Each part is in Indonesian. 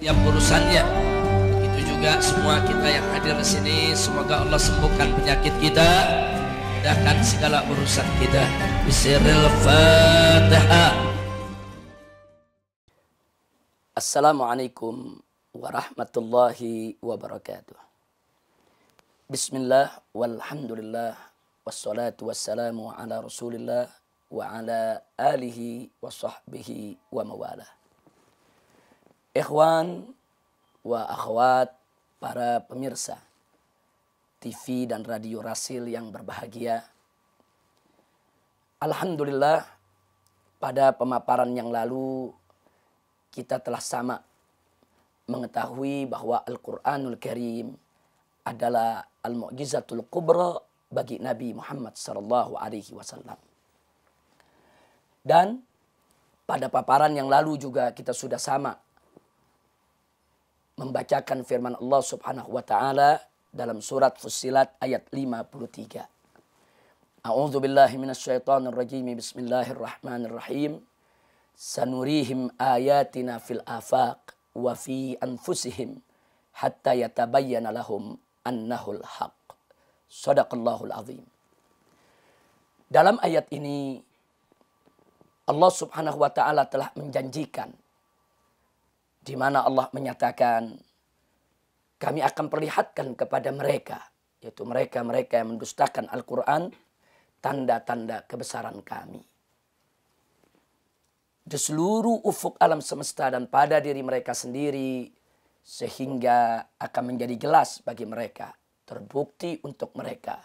setiap urusannya. Begitu juga semua kita yang hadir di sini, semoga Allah sembuhkan penyakit kita, mudahkan segala urusan kita. Bismillahil Fatihah. Assalamualaikum warahmatullahi wabarakatuh. Bismillah walhamdulillah wassalatu wassalamu ala Rasulillah wa ala alihi wa sahbihi wa mawalah. Ikhwan wa akhwat, para pemirsa TV dan radio Rasil yang berbahagia. Alhamdulillah, pada pemaparan yang lalu kita telah sama mengetahui bahwa Al-Quranul Karim adalah al-mu'jizatul kubra bagi Nabi Muhammad SAW. Dan pada paparan yang lalu juga kita sudah sama membacakan firman Allah Subhanahu wa taala dalam surat Fussilat ayat 53. A'udzu billahi minasyaitonir rajim. Bismillahirrahmanirrahim. Sanurihim ayatina fil afaq wa fi anfusihim hatta yatabayyana lahum annahul haqq. Shadaqallahul azim. Dalam ayat ini Allah Subhanahu wa taala telah menjanjikan, di mana Allah menyatakan, kami akan perlihatkan kepada mereka, yaitu mereka-mereka yang mendustakan Al-Quran, tanda-tanda kebesaran kami di seluruh ufuk alam semesta dan pada diri mereka sendiri, sehingga akan menjadi jelas bagi mereka, terbukti untuk mereka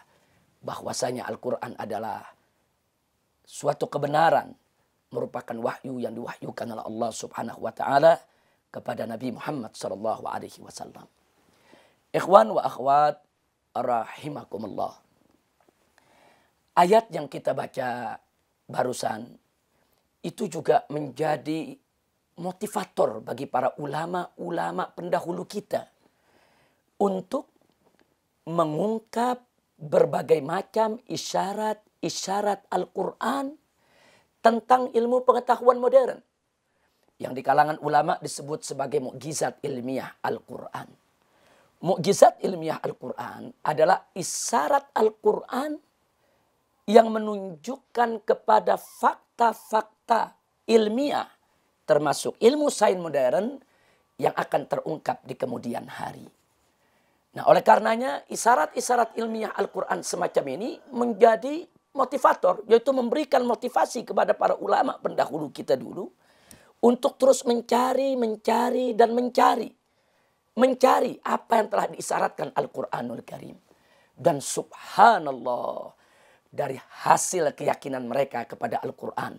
bahwasanya Al-Quran adalah suatu kebenaran, merupakan wahyu yang diwahyukan oleh Allah Subhanahu wa taala kepada Nabi Muhammad SAW. Ikhwan wa akhwat rahimakumullah. Ayat yang kita baca barusan itu juga menjadi motivator bagi para ulama-ulama pendahulu kita untuk mengungkap berbagai macam isyarat-isyarat Al-Quran tentang ilmu pengetahuan modern yang di kalangan ulama disebut sebagai mukjizat ilmiah Al-Quran. Mukjizat ilmiah Al-Quran adalah isyarat Al-Quran yang menunjukkan kepada fakta-fakta ilmiah, termasuk ilmu sains modern yang akan terungkap di kemudian hari. Nah, oleh karenanya isyarat-isyarat ilmiah Al-Quran semacam ini menjadi motivator, yaitu memberikan motivasi kepada para ulama pendahulu kita dulu untuk terus mencari apa yang telah diisyaratkan Al-Quranul Karim. Dan subhanallah, dari hasil keyakinan mereka kepada Al-Quran,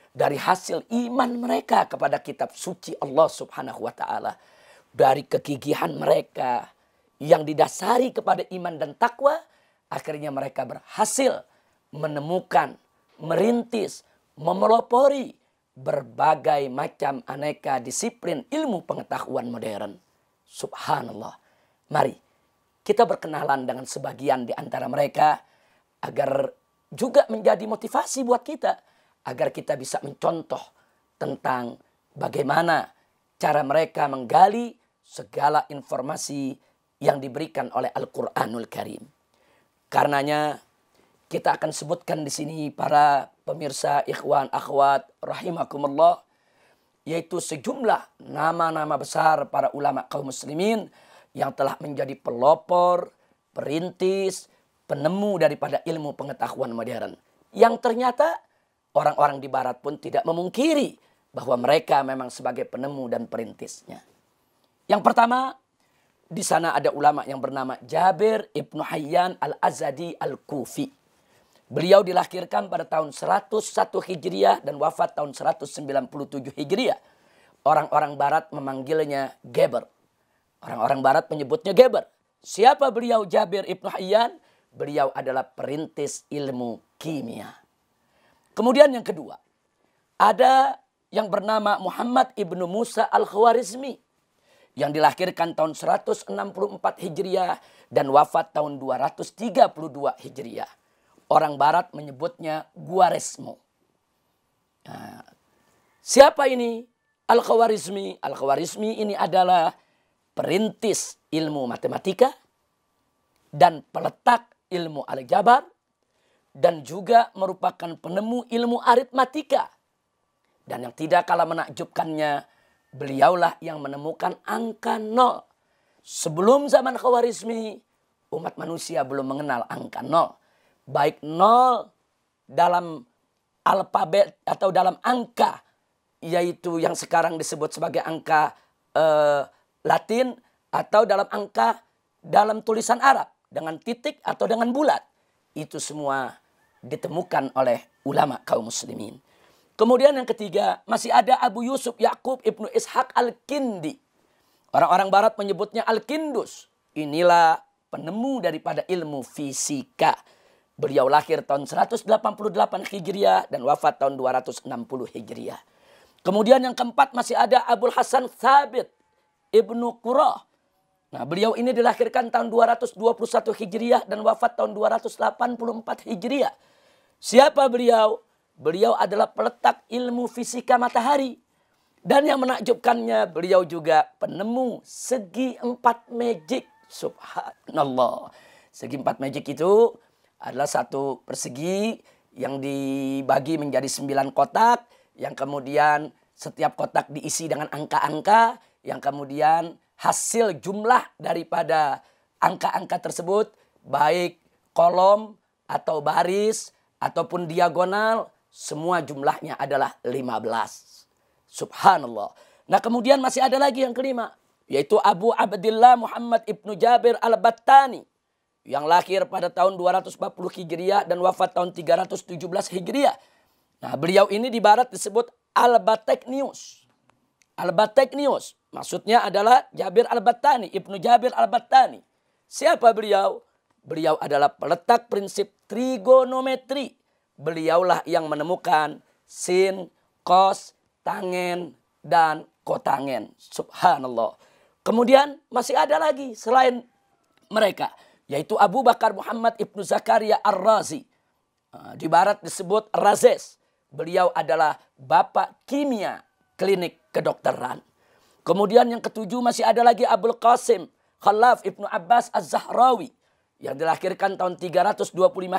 dari hasil iman mereka kepada kitab suci Allah Subhanahu wa taala, dari kegigihan mereka yang didasari kepada iman dan takwa, akhirnya mereka berhasil menemukan, merintis, memelopori berbagai macam aneka disiplin ilmu pengetahuan modern. Subhanallah. Mari kita berkenalan dengan sebagian di antara mereka agar juga menjadi motivasi buat kita, agar kita bisa mencontoh tentang bagaimana cara mereka menggali segala informasi yang diberikan oleh Al-Quranul Karim. Karenanya kita akan sebutkan di sini para pemirsa, ikhwan, akhwat rahimakumullah, yaitu sejumlah nama-nama besar para ulama kaum muslimin yang telah menjadi pelopor, perintis, penemu daripada ilmu pengetahuan modern. Yang ternyata orang-orang di barat pun tidak memungkiri bahwa mereka memang sebagai penemu dan perintisnya. Yang pertama, di sana ada ulama yang bernama Jabir ibnu Hayyan al-Azadi al-Kufi. Beliau dilahirkan pada tahun 101 Hijriah dan wafat tahun 197 Hijriah. Orang-orang barat memanggilnya Geber. Orang-orang barat menyebutnya Geber. Siapa beliau Jabir ibnu Hayyan? Beliau adalah perintis ilmu kimia. Kemudian yang kedua, ada yang bernama Muhammad ibnu Musa al-Khwarizmi yang dilahirkan tahun 164 Hijriah dan wafat tahun 232 Hijriah. Orang barat menyebutnya Guaresmo. Nah, siapa ini? Al-Khawarizmi. Al-Khawarizmi ini adalah perintis ilmu matematika dan peletak ilmu aljabar dan juga merupakan penemu ilmu aritmatika. Dan yang tidak kalah menakjubkannya, beliaulah yang menemukan angka 0. Sebelum zaman Khawarizmi, umat manusia belum mengenal angka 0. Baik 0 dalam alfabet atau dalam angka, yaitu yang sekarang disebut sebagai angka Latin, atau dalam angka dalam tulisan Arab dengan titik atau dengan bulat. Itu semua ditemukan oleh ulama kaum muslimin. Kemudian yang ketiga, masih ada Abu Yusuf Yaqub Ibnu Ishaq Al-Kindi. Orang-orang barat menyebutnya Al-Kindus. Inilah penemu daripada ilmu fisika. Beliau lahir tahun 188 Hijriah dan wafat tahun 260 Hijriah. Kemudian yang keempat masih ada Abul Hasan Thabit Ibnu Qurrah. Nah, beliau ini dilahirkan tahun 221 Hijriah dan wafat tahun 284 Hijriah. Siapa beliau? Beliau adalah peletak ilmu fisika matahari. Dan yang menakjubkannya, beliau juga penemu segi 4 magic. Subhanallah. Segi 4 magic itu adalah satu persegi yang dibagi menjadi 9 kotak, yang kemudian setiap kotak diisi dengan angka-angka, yang kemudian hasil jumlah daripada angka-angka tersebut, baik kolom atau baris ataupun diagonal, semua jumlahnya adalah 15. Subhanallah. Nah, kemudian masih ada lagi yang kelima, yaitu Abu Abdillah Muhammad Ibnu Jabir Al-Battani, yang lahir pada tahun 240 Hijriah dan wafat tahun 317 Hijriah. Nah, beliau ini di barat disebut Al-Bateknius. Al-Bateknius maksudnya adalah Jabir Al-Battani, Ibnu Jabir Al-Battani. Siapa beliau? Beliau adalah peletak prinsip trigonometri. Beliaulah yang menemukan sin, kos, tangen, dan kotangen. Subhanallah. Kemudian masih ada lagi selain mereka, yaitu Abu Bakar Muhammad Ibnu Zakaria Ar-Razi. Di barat disebut Razes. Beliau adalah bapak kimia klinik kedokteran. Kemudian yang ketujuh masih ada lagi Abul Qasim Khalaf Ibnu Abbas Az-Zahrawi, yang dilahirkan tahun 325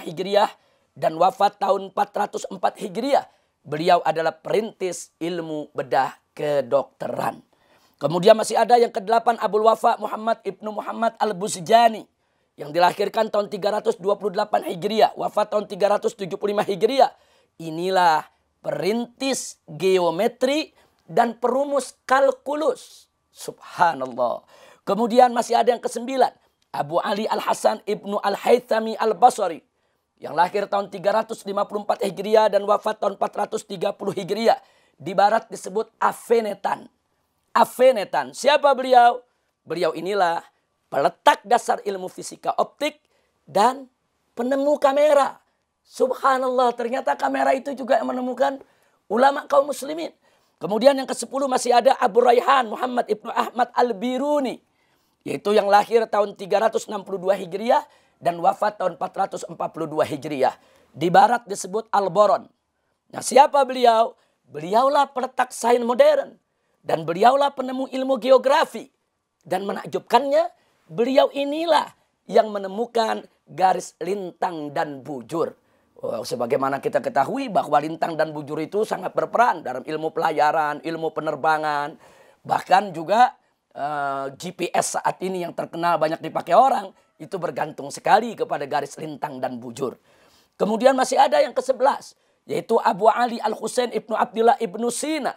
Hijriah dan wafat tahun 404 Hijriah. Beliau adalah perintis ilmu bedah kedokteran. Kemudian masih ada yang kedelapan Abul Wafa Muhammad Ibnu Muhammad Al-Buzjani, yang dilahirkan tahun 328 Hijriah, wafat tahun 375 Hijriah. Inilah perintis geometri dan perumus kalkulus. Subhanallah. Kemudian masih ada yang kesembilan, Abu Ali Al-Hasan Ibnu Al-Haythami Al-Basri, yang lahir tahun 354 Hijriah dan wafat tahun 430 Hijriah. Di barat disebut Afenetan. Afenetan. Siapa beliau? Beliau inilah peletak dasar ilmu fisika optik dan penemu kamera. Subhanallah, ternyata kamera itu juga yang menemukan ulama kaum muslimin. Kemudian yang ke-10 masih ada Abu Raihan Muhammad Ibnu Ahmad Al-Biruni, yaitu yang lahir tahun 362 Hijriah dan wafat tahun 442 Hijriah. Di barat disebut Al-Boron. Nah, siapa beliau? Beliaulah peletak sains modern dan beliaulah penemu ilmu geografi. Dan menakjubkannya, beliau inilah yang menemukan garis lintang dan bujur. Sebagaimana kita ketahui bahwa lintang dan bujur itu sangat berperan dalam ilmu pelayaran, ilmu penerbangan. Bahkan juga GPS saat ini yang terkenal banyak dipakai orang, itu bergantung sekali kepada garis lintang dan bujur. Kemudian masih ada yang ke-11, yaitu Abu Ali Al-Husain Ibnu Abdullah Ibnu Sina.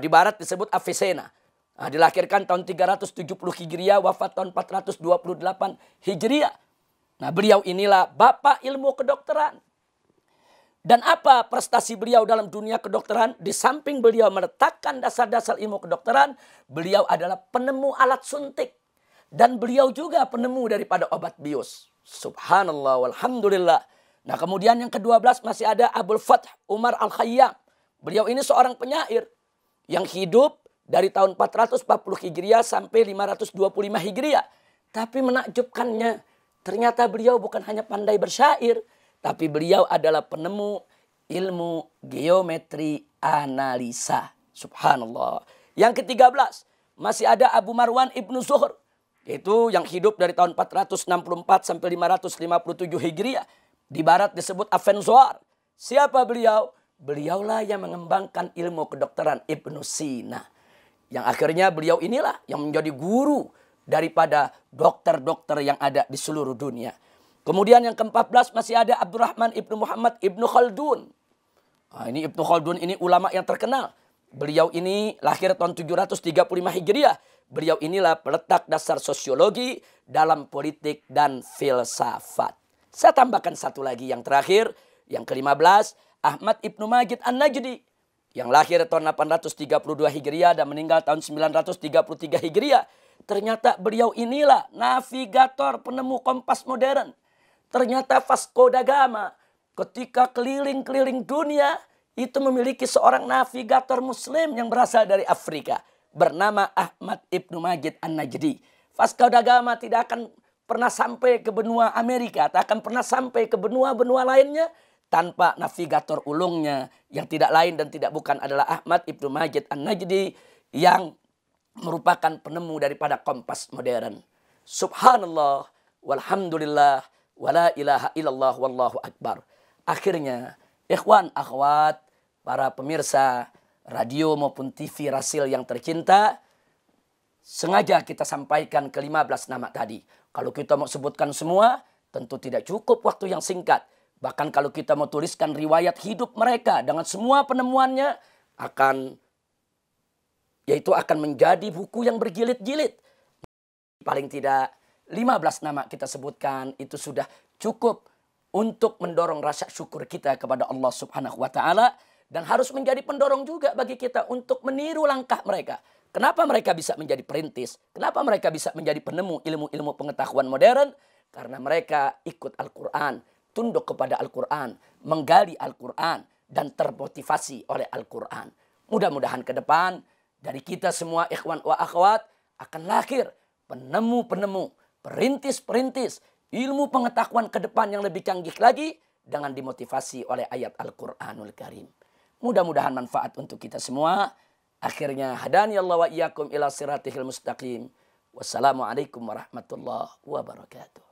Di barat disebut Avicenna. Dilahirkan tahun 370 Hijriah, wafat tahun 428 Hijriah. Nah, beliau inilah bapak ilmu kedokteran. Dan apa prestasi beliau dalam dunia kedokteran? Di samping beliau meletakkan dasar-dasar ilmu kedokteran, beliau adalah penemu alat suntik. Dan beliau juga penemu daripada obat bius. Subhanallah walhamdulillah. Nah, kemudian yang ke-12 masih ada Abul Fath Umar Al-Khayyam. Beliau ini seorang penyair yang hidup dari tahun 440 Hijriah sampai 525 Hijriah. Tapi menakjubkannya, ternyata beliau bukan hanya pandai bersyair, tapi beliau adalah penemu ilmu geometri analisa. Subhanallah. Yang ke-13, masih ada Abu Marwan Ibnu Zuhr. Itu yang hidup dari tahun 464 sampai 557 Hijriah. Di barat disebut Avenzoar. Siapa beliau? Beliaulah yang mengembangkan ilmu kedokteran Ibnu Sina. Yang akhirnya beliau inilah yang menjadi guru daripada dokter-dokter yang ada di seluruh dunia. Kemudian yang ke-14 masih ada Abdurrahman Ibnu Muhammad Ibnu Khaldun. Nah, ini Ibnu Khaldun ini ulama yang terkenal. Beliau ini lahir tahun 735 Hijriah. Beliau inilah peletak dasar sosiologi dalam politik dan filsafat. Saya tambahkan satu lagi yang terakhir. Yang ke-15, Ahmad Ibnu Majid An-Najdi. Yang lahir tahun 832 Hijriah dan meninggal tahun 933 Hijriah. Ternyata beliau inilah navigator penemu kompas modern. Ternyata Vasco da Gama ketika keliling-keliling dunia itu memiliki seorang navigator muslim yang berasal dari Afrika. Bernama Ahmad Ibnu Majid An-Najdi. Vasco da Gama tidak akan pernah sampai ke benua Amerika. Tak akan pernah sampai ke benua-benua lainnya tanpa navigator ulungnya. Yang tidak lain dan tidak bukan adalah Ahmad Ibnu Majid An-Najdi. Yang merupakan penemu daripada kompas modern. Subhanallah, walhamdulillah, wala ilaha illallah, wallahu akbar. Akhirnya, ikhwan, akhwat, para pemirsa radio maupun TV Rasil yang tercinta, sengaja kita sampaikan ke-15 nama tadi. Kalau kita mau sebutkan semua, tentu tidak cukup waktu yang singkat. Bahkan kalau kita mau tuliskan riwayat hidup mereka dengan semua penemuannya, yaitu akan menjadi buku yang berjilid-jilid. Paling tidak 15 nama kita sebutkan itu sudah cukup untuk mendorong rasa syukur kita kepada Allah Subhanahu wa taala dan harus menjadi pendorong juga bagi kita untuk meniru langkah mereka. Kenapa mereka bisa menjadi perintis? Kenapa mereka bisa menjadi penemu ilmu-ilmu pengetahuan modern? Karena mereka ikut Al-Quran, tunduk kepada Al-Quran, menggali Al-Quran dan termotivasi oleh Al-Quran. Mudah-mudahan ke depan dari kita semua ikhwan wa akhwat akan lahir penemu-penemu, perintis-perintis ilmu pengetahuan ke depan yang lebih canggih lagi dengan dimotivasi oleh ayat Al-Quranul Karim. Mudah-mudahan manfaat untuk kita semua. Akhirnya hadani Allah wa iyyakum ila siratihil mustaqim. Wassalamualaikum warahmatullahi wabarakatuh.